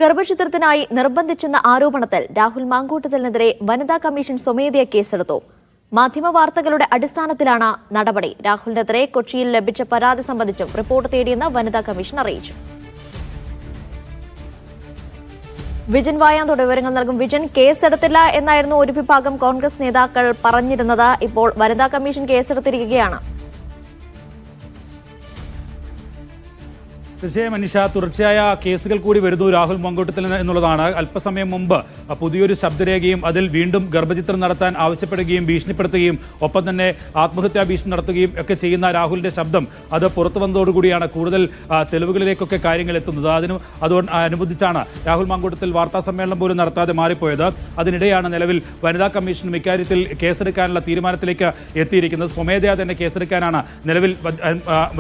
ഗർഭചിത്രത്തിനായി നിർബന്ധിച്ചെന്ന ആരോപണത്തിൽ രാഹുൽ മാങ്കൂട്ടത്തിനെതിരെ വനിതാ കമ്മീഷൻ സ്വമേധയാ കേസെടുത്തു. മാധ്യമവാർത്തകളുടെ അടിസ്ഥാനത്തിലാണ് നടപടി. രാഹുലിനെതിരെ കൊച്ചിയിൽ ലഭിച്ച പരാതി സംബന്ധിച്ചും റിപ്പോർട്ട് തേടിയെന്ന് വനിതാ കമ്മീഷൻ അറിയിച്ചു. വിജൻ വായാന്തോട് വിവരങ്ങൾ നൽകും. വിജൻ, കേസെടുത്തില്ല എന്നായിരുന്നു ഒരു വിഭാഗം കോൺഗ്രസ് നേതാക്കൾ പറഞ്ഞിരുന്നത്. ഇപ്പോൾ വനിതാ കമ്മീഷൻ കേസെടുത്തിരിക്കുകയാണ്. തീർച്ചയായും അനീഷ, തുടർച്ചയായ കേസുകൾ കൂടി വരുന്നു രാഹുൽ മാങ്കൂട്ടത്തിൽ എന്നുള്ളതാണ്. അല്പസമയം മുമ്പ് പുതിയൊരു ശബ്ദരേഖയും അതിൽ വീണ്ടും ഗർഭചിത്രം നടത്താൻ ആവശ്യപ്പെടുകയും ഭീഷണിപ്പെടുത്തുകയും ഒപ്പം തന്നെ ആത്മഹത്യാ ഭീഷണി നടത്തുകയും ഒക്കെ ചെയ്യുന്ന രാഹുലിന്റെ ശബ്ദം അത് പുറത്തു വന്നതോടുകൂടിയാണ് കൂടുതൽ തെളിവുകളിലേക്കൊക്കെ കാര്യങ്ങൾ എത്തുന്നത്. അതോടനുബന്ധിച്ചാണ് രാഹുൽ മാങ്കൂട്ടത്തിൽ വാർത്താ സമ്മേളനം പോലും നടത്താതെ മാറിപ്പോയത്. അതിനിടെയാണ് നിലവിൽ വനിതാ കമ്മീഷനും ഇക്കാര്യത്തിൽ കേസെടുക്കാനുള്ള തീരുമാനത്തിലേക്ക് എത്തിയിരിക്കുന്നത്. സ്വമേധയാ തന്നെ കേസെടുക്കാനാണ് നിലവിൽ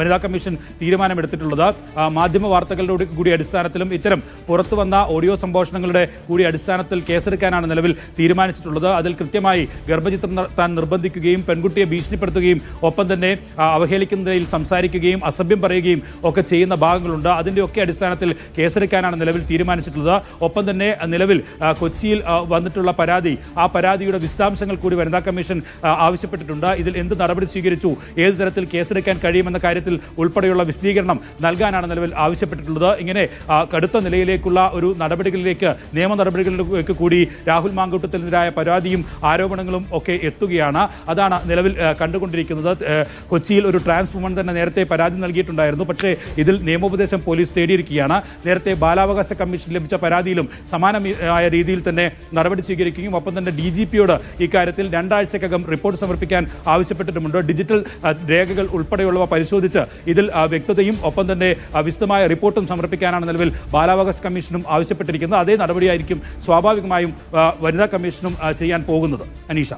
വനിതാ കമ്മീഷൻ തീരുമാനമെടുത്തിട്ടുള്ളത്. മാധ്യമ വാർത്തകളുടെ കൂടി അടിസ്ഥാനത്തിലും ഇത്തരം പുറത്തു വന്ന ഓഡിയോ സംഭാഷണങ്ങളുടെ കൂടി അടിസ്ഥാനത്തിൽ കേസെടുക്കാനാണ് നിലവിൽ തീരുമാനിച്ചിട്ടുള്ളത്. അതിൽ കൃത്യമായി ഗർഭചിത്രം നടത്താൻ നിർബന്ധിക്കുകയും പെൺകുട്ടിയെ ഭീഷണിപ്പെടുത്തുകയും ഒപ്പം തന്നെ അവഹേളിക്കുന്നതിൽ സംസാരിക്കുകയും അസഭ്യം പറയുകയും ഒക്കെ ചെയ്യുന്ന ഭാഗങ്ങളുണ്ട്. അതിൻ്റെയൊക്കെ അടിസ്ഥാനത്തിൽ കേസെടുക്കാനാണ് നിലവിൽ തീരുമാനിച്ചിട്ടുള്ളത്. ഒപ്പം തന്നെ നിലവിൽ കൊച്ചിയിൽ വന്നിട്ടുള്ള പരാതി, ആ പരാതിയുടെ വിശദാംശങ്ങൾ കൂടി വനിതാ കമ്മീഷൻ ആവശ്യപ്പെട്ടിട്ടുണ്ട്. ഇതിൽ എന്ത് നടപടി സ്വീകരിച്ചു, ഏത് തരത്തിൽ കേസെടുക്കാൻ കഴിയുമെന്ന കാര്യത്തിൽ ഉൾപ്പെടെയുള്ള വിശദീകരണം നൽകാനാണ് നിലവിൽ ആവശ്യപ്പെട്ടിട്ടുള്ളത്. ഇങ്ങനെ കടുത്ത നിലയിലേക്കുള്ള ഒരു നടപടികളിലേക്ക്, നിയമ നടപടികളിലേക്ക് കൂടി രാഹുൽ മാങ്കൂട്ടത്തിനെതിരായ പരാതിയും ആരോപണങ്ങളും ഒക്കെ എത്തുകയാണ്. അതാണ് നിലവിൽ കണ്ടുകൊണ്ടിരിക്കുന്നത്. കൊച്ചിയിൽ ഒരു ട്രാൻസ് വുമൺ തന്നെ നേരത്തെ പരാതി നൽകിയിട്ടുണ്ടായിരുന്നു. പക്ഷേ ഇതിൽ നിയമോപദേശം പോലീസ് തേടിയിരിക്കുകയാണ്. നേരത്തെ ബാലാവകാശ കമ്മീഷൻ ലഭിച്ച പരാതിയിലും സമാനമായ രീതിയിൽ തന്നെ നടപടി സ്വീകരിക്കുകയും ഒപ്പം തന്നെ DGPയോട് ഇക്കാര്യത്തിൽ 2 ആഴ്ചക്കകം റിപ്പോർട്ട് സമർപ്പിക്കാൻ ആവശ്യപ്പെട്ടിട്ടുമുണ്ട്. ഡിജിറ്റൽ രേഖകൾ ഉൾപ്പെടെയുള്ളവ പരിശോധിച്ച് ഇതിൽ വ്യക്തതയും ഒപ്പം തന്നെ വിശദമായ റിപ്പോർട്ടും സമർപ്പിക്കാനാണ് നിലവിൽ ബാലാവകാശ കമ്മീഷനും ആവശ്യപ്പെട്ടിരിക്കുന്നത്. അതേ നടപടിയായിരിക്കും സ്വാഭാവികമായും വനിതാ കമ്മീഷനും ചെയ്യാൻ പോകുന്നത്. അനീഷ.